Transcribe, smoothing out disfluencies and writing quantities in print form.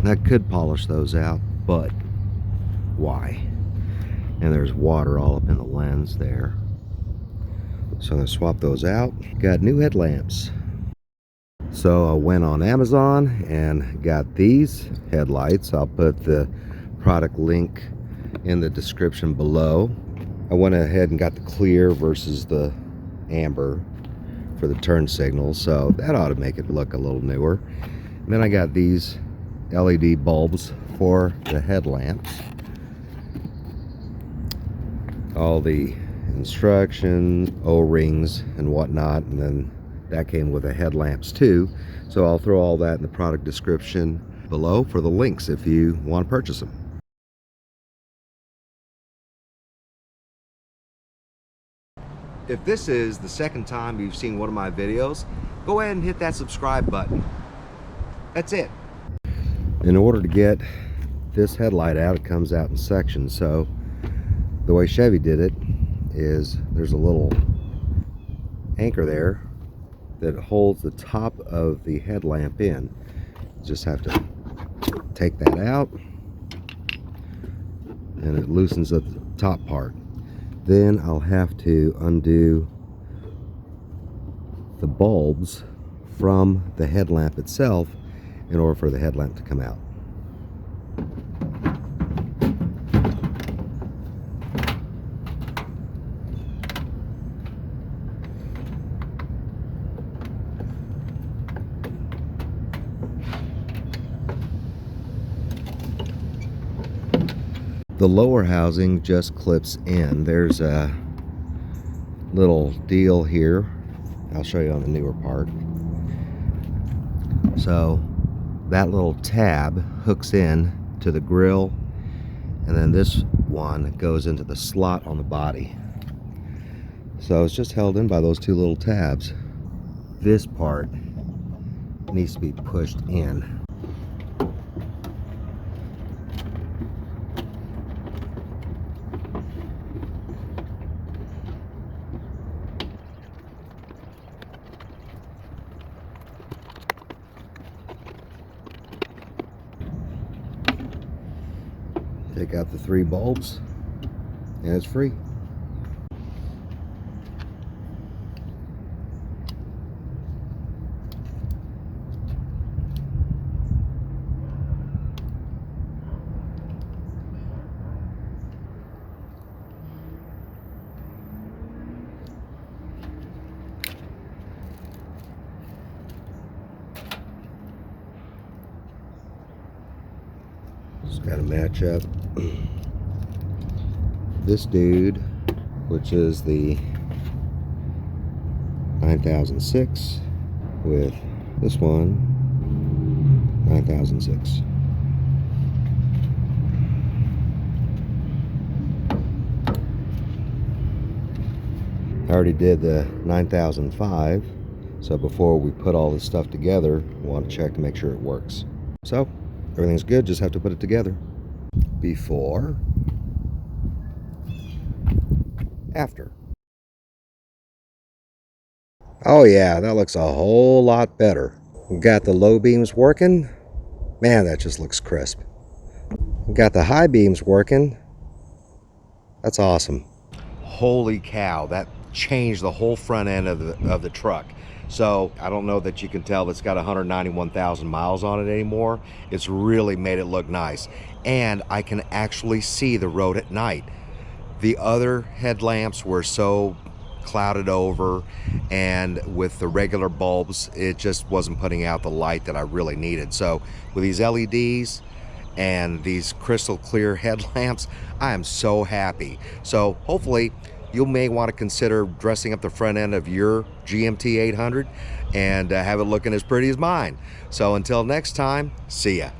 I could polish those out, but why? And there's water all up in the lens there. So I'm gonna swap those out. Got new headlamps. So I went on Amazon and got these headlights. I'll put the product link in the description below. I went ahead and got the clear versus the amber for the turn signal, so that ought to make it look a little newer. And then I got these LED bulbs for the headlamps. All the instructions, O-rings and whatnot, and then that came with the headlamps too. So I'll throw all that in the product description below for the links if you want to purchase them. If this is the second time you've seen one of my videos, go ahead and hit that subscribe button. That's it. In order to get this headlight out, it comes out in sections. So the way Chevy did it is there's a little anchor there that holds the top of the headlamp in. You just have to take that out and it loosens up the top part. Then I'll have to undo the bulbs from the headlamp itself in order for the headlamp to come out. The lower housing just clips in. There's a little deal here. I'll show you on the newer part. So that little tab hooks in to the grill, and then this one goes into the slot on the body. So it's just held in by those two little tabs. This part needs to be pushed in. Take out the 3 bulbs and it's free. Just got to match up this dude, which is the 9006, with this one 9006. I already did the 9005, so before we put all this stuff together, we want to check to make sure it works. So everything's good, just have to put it together. Before, after. Oh yeah, that looks a whole lot better. We've got the low beams working. Man, that just looks crisp. We've got the high beams working. That's awesome. Holy cow, that changed the whole front end of the truck. So I don't know that you can tell it's got 191,000 miles on it anymore. It's really made it look nice. And I can actually see the road at night. The other headlamps were so clouded over, and with the regular bulbs, it just wasn't putting out the light that I really needed. So with these LEDs and these crystal clear headlamps, I am so happy. So hopefully you may want to consider dressing up the front end of your GMT 800 and have it looking as pretty as mine. So until next time, see ya.